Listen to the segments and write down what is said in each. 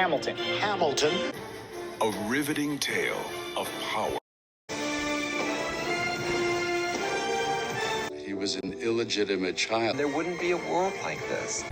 Hamilton. Hamilton. A riveting tale of power. He was an illegitimate child. There wouldn't be a world like this.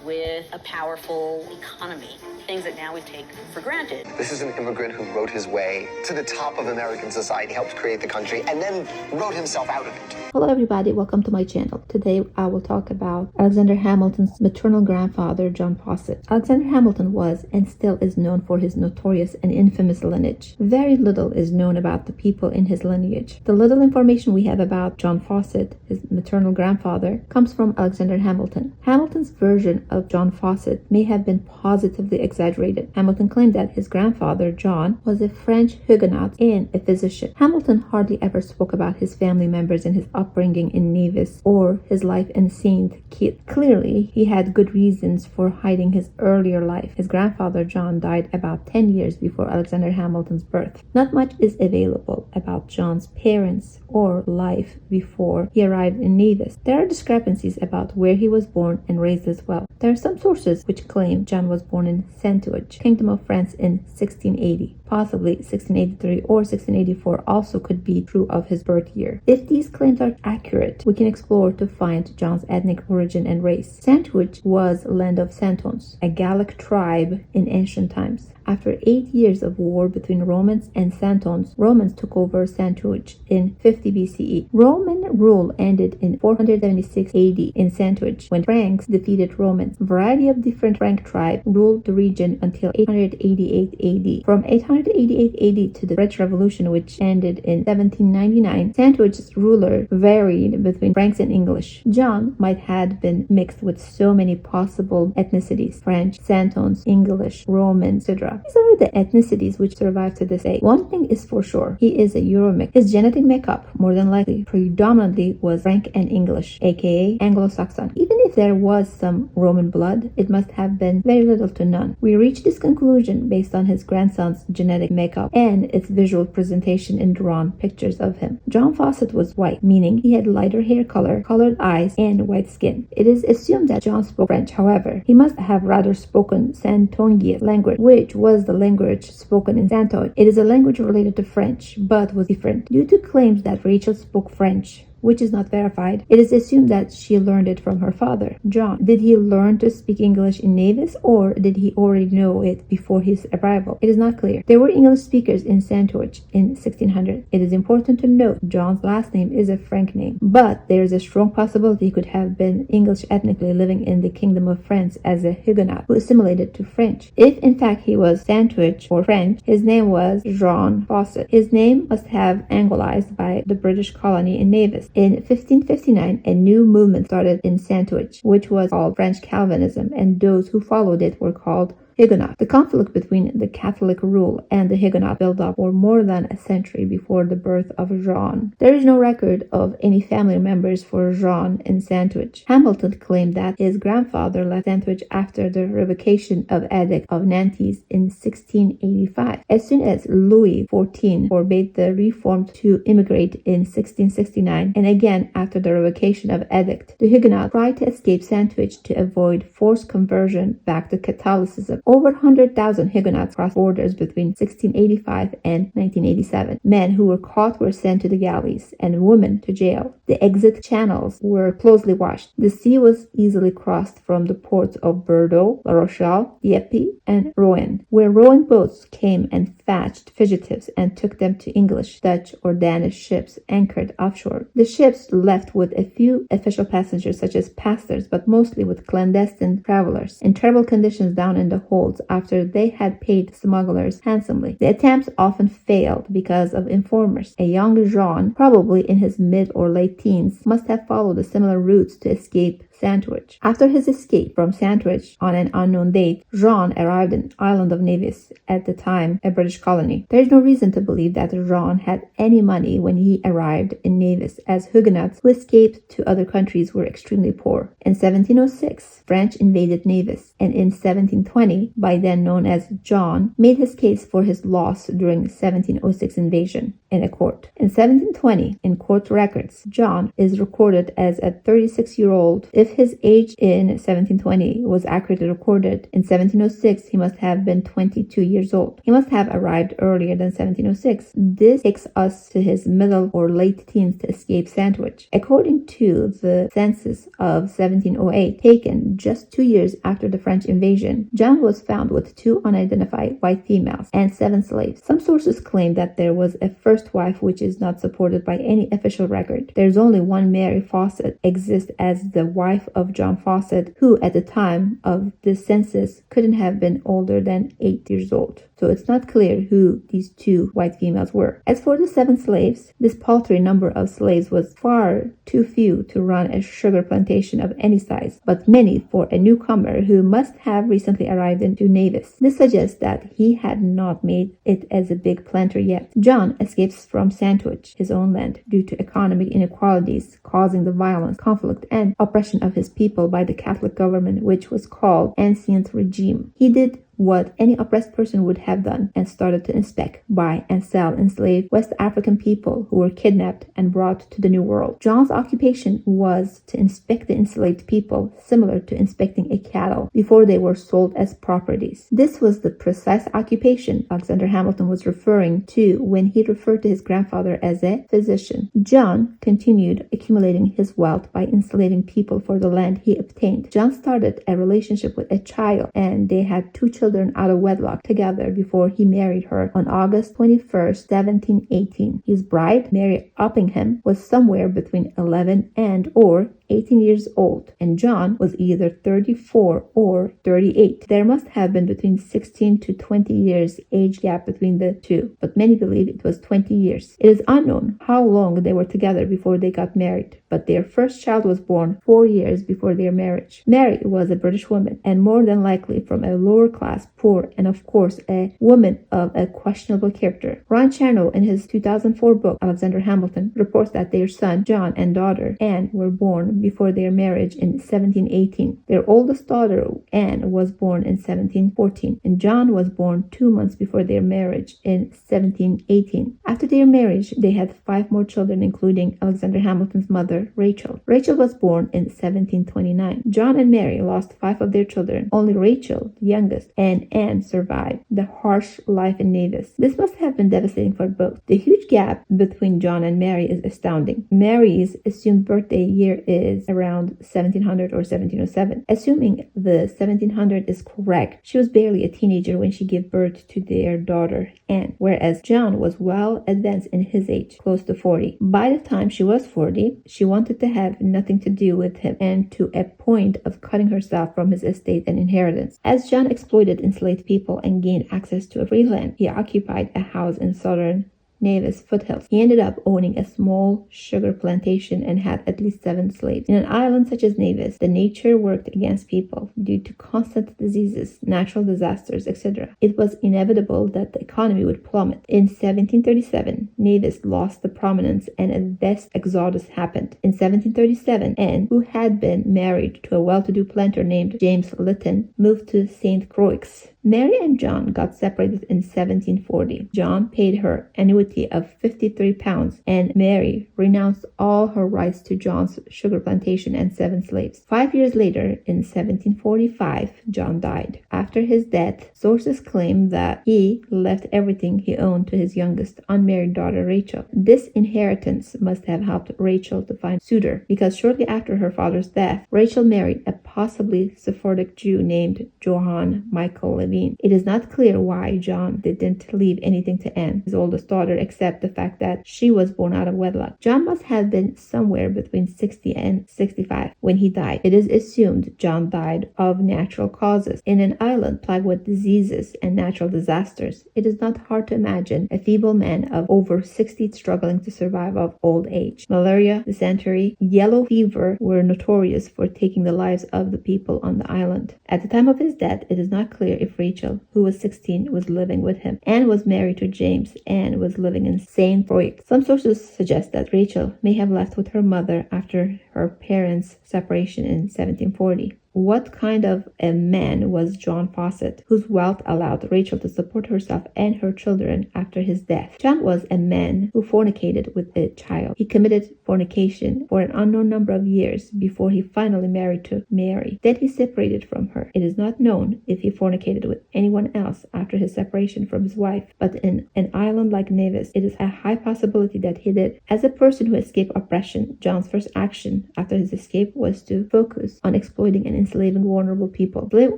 With a powerful economy, things that now we take for granted. This is an immigrant who wrote his way to the top of American society, helped create the country, and then wrote himself out of it. Hello everybody, welcome to my channel. Today I will talk about Alexander Hamilton's maternal grandfather, John Faucette. Alexander Hamilton was and still is known for his notorious and infamous lineage. Very little is known about the people in his lineage. The little information we have about John Faucette, his maternal grandfather, comes from Alexander Hamilton. Hamilton's version of John Faucette may have been positively exaggerated. Hamilton claimed that his grandfather, John, was a French Huguenot and a physician. Hamilton hardly ever spoke about his family members and his upbringing in Nevis or his life in St. Kitts. Clearly, he had good reasons for hiding his earlier life. His grandfather, John, died about 10 years before Alexander Hamilton's birth. Not much is available about John's parents or life before he arrived in Nevis. There are discrepancies about where he was born and raised as well. There are some sources which claim John was born in Saintonge, Kingdom of France, in 1680. Possibly 1683 or 1684 also could be true of his birth year. If these claims are accurate, we can explore to find John's ethnic origin and race. Saintonge was land of Santons, a Gallic tribe in ancient times. After 8 years of war between Romans and Santons, Romans took over Saintonge in 50 BCE. Roman rule ended in 476 AD in Saintonge when Franks defeated Romans. A variety of different Frank tribes ruled the region until 888 AD. From 888 AD to the French Revolution, which ended in 1799, Saintonge's ruler varied between Franks and English. John might have been mixed with so many possible ethnicities: French, Santons, English, Roman, etc. These are the ethnicities which survive to this day. One thing is for sure, he is a Euromix. His genetic makeup, more than likely, predominantly was Frank and English, aka Anglo-Saxon. Even if there was some Roman blood, it must have been very little to none. We reach this conclusion based on his grandson's genetic makeup and its visual presentation in drawn pictures of him. John Faucette was white, meaning he had lighter hair color, colored eyes, and white skin. It is assumed that John spoke French. However, he must have rather spoken Santongian language, which was the language spoken in Saintonge. It is a language related to French, but was different. Due to claims that Rachel spoke French, which is not verified, it is assumed that she learned it from her father, John. Did he learn to speak English in Nevis, or did he already know it before his arrival? It is not clear. There were English speakers in Saintonge in 1600. It is important to note John's last name is a Frank name, but there is a strong possibility he could have been English ethnically living in the Kingdom of France as a Huguenot who assimilated to French. If in fact he was Saintonge or French, his name was John Faucette. His name must have anglicized by the British colony in Nevis. In 1559, a new movement started in Saintonge, which was called French Calvinism, and those who followed it were called Huguenot. The conflict between the Catholic rule and the Huguenot built up for more than a century before the birth of Jean. There is no record of any family members for Jean in Saintonge. Hamilton claimed that his grandfather left Saintonge after the revocation of Edict of Nantes in 1685. As soon as Louis XIV forbade the Reformed to immigrate in 1669, and again after the revocation of Edict, the Huguenots tried to escape Saintonge to avoid forced conversion back to Catholicism. Over 100,000 Huguenots crossed borders between 1685 and 1987. Men who were caught were sent to the galleys and women to jail. The exit channels were closely watched. The sea was easily crossed from the ports of Bordeaux, La Rochelle, Dieppe, and Rouen, where rowing boats came and fetched fugitives and took them to English, Dutch, or Danish ships anchored offshore. The ships left with a few official passengers such as pastors, but mostly with clandestine travelers in terrible conditions down in the hold after they had paid smugglers handsomely. The attempts often failed because of informers. A young Jean, probably in his mid or late teens, must have followed the similar routes to escape Saintonge. After his escape from Saintonge on an unknown date, Jean arrived in the island of Nevis, at the time a British colony. There is no reason to believe that Jean had any money when he arrived in Nevis, as Huguenots who escaped to other countries were extremely poor. In 1706, French invaded Nevis, and in 1720, by then known as John, made his case for his loss during the 1706 invasion in a court. In 1720, in court records, John is recorded as a 36-year-old, if If his age in 1720 was accurately recorded, in 1706 he must have been 22 years old. He must have arrived earlier than 1706. This takes us to his middle or late teens to escape Sandwich. According to the census of 1708, taken just 2 years after the French invasion, John was found with 2 unidentified white females and 7 slaves. Some sources claim that there was a first wife, which is not supported by any official record. There's only one Mary Faucette exists as the wife of John Faucette, who at the time of the census couldn't have been older than 8 years old. So it's not clear who these 2 white females were. As for the 7 slaves, this paltry number of slaves was far too few to run a sugar plantation of any size, but many for a newcomer who must have recently arrived into Nevis. This suggests that he had not made it as a big planter yet. John escapes from Sandwich, his own land, due to economic inequalities causing the violence, conflict, and oppression of his people by the Catholic government, which was called Ancient Regime. He did what any oppressed person would have done and started to inspect, buy, and sell enslaved West African people who were kidnapped and brought to the New World. John's occupation was to inspect the enslaved people, similar to inspecting a cattle, before they were sold as properties. This was the precise occupation Alexander Hamilton was referring to when he referred to his grandfather as a physician. John continued accumulating his wealth by enslaving people for the land he obtained. John started a relationship with a child, and they had 2 children out of wedlock together before he married her on August 21st, 1718. His bride, Mary Uppingham, was somewhere between 11 and or 18 years old, and John was either 34 or 38. There must have been between 16 to 20 years age gap between the 2, but many believe it was 20 years. It is unknown how long they were together before they got married, but their first child was born 4 years before their marriage. Mary was a British woman, and more than likely from a lower class, poor, and of course a woman of a questionable character. Ron Chernow, in his 2004 book Alexander Hamilton, reports that their son John and daughter Anne were born before their marriage in 1718. Their oldest daughter Anne was born in 1714, and John was born 2 months before their marriage in 1718. After their marriage, they had 5 more children, including Alexander Hamilton's mother, Rachel. Rachel was born in 1729. John and Mary lost 5 of their children. Only Rachel, the youngest, and Anne survived the harsh life in Nevis. This must have been devastating for both. The huge gap between John and Mary is astounding. Mary's assumed birthday year is around 1700 or 1707. Assuming the 1700 is correct, she was barely a teenager when she gave birth to their daughter Anne, whereas John was well advanced in his age, close to 40. By the time she was 40, she wanted to have nothing to do with him, and to a point of cutting herself from his estate and inheritance. As John exploited enslaved people and gained access to free land, he occupied a house in southern Nevis foothills. He ended up owning a small sugar plantation and had at least 7 slaves. In an island such as Nevis, the nature worked against people due to constant diseases, natural disasters, etc. It was inevitable that the economy would plummet. In 1737, Nevis lost the prominence and a vast exodus happened. In 1737, Anne, who had been married to a well-to-do planter named James Lytton, moved to St. Croix. Mary and John got separated in 1740. John paid her annuity of £53, and Mary renounced all her rights to John's sugar plantation and 7 slaves. 5 years later, in 1745, John died. After his death, sources claim that he left everything he owned to his youngest unmarried daughter Rachel. This inheritance must have helped Rachel to find a suitor, because shortly after her father's death, Rachel married a possibly Sephardic Jew named Johann Michael Levine. It is not clear why John didn't leave anything to Anne, his oldest daughter, except the fact that she was born out of wedlock. John must have been somewhere between 60 and 65 when he died. It is assumed John died of natural causes. In an island plagued with diseases and natural disasters, it is not hard to imagine a feeble man of over 60 struggling to survive of old age. Malaria, dysentery, yellow fever were notorious for taking the lives of the people on the island. At the time of his death, it is not clear if Rachel, who was 16, was living with him. Anne was married to James and was living in St. Croix. Some sources suggest that Rachel may have left with her mother after her parents' separation in 1740. What kind of a man was John Faucette, whose wealth allowed Rachel to support herself and her children after his death? John was a man who fornicated with a child. He committed fornication for an unknown number of years before he finally married to Mary. Then he separated from her. It is not known if he fornicated with anyone else after his separation from his wife, but in an island like Nevis, it is a high possibility that he did. As a person who escaped oppression, John's first action after his escape was to focus on exploiting and enslaving vulnerable people. Slave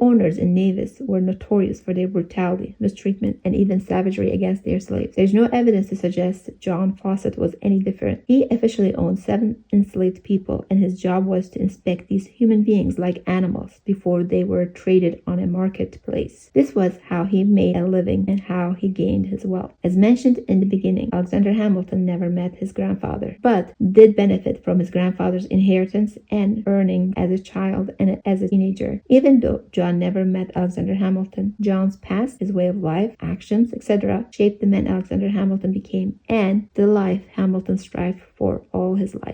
owners in Nevis were notorious for their brutality, mistreatment, and even savagery against their slaves. There is no evidence to suggest John Faucette was any different. He officially owned 7 enslaved people, and his job was to inspect these human beings like animals before they were traded on a marketplace. This was how he made a living and how he gained his wealth. As mentioned in the beginning, Alexander Hamilton never met his grandfather, but did benefit from his grandfather's inheritance and earning as a child and as a teenager. Even though John never met Alexander Hamilton, John's past, his way of life, actions, etc. shaped the man Alexander Hamilton became and the life Hamilton strived for all his life.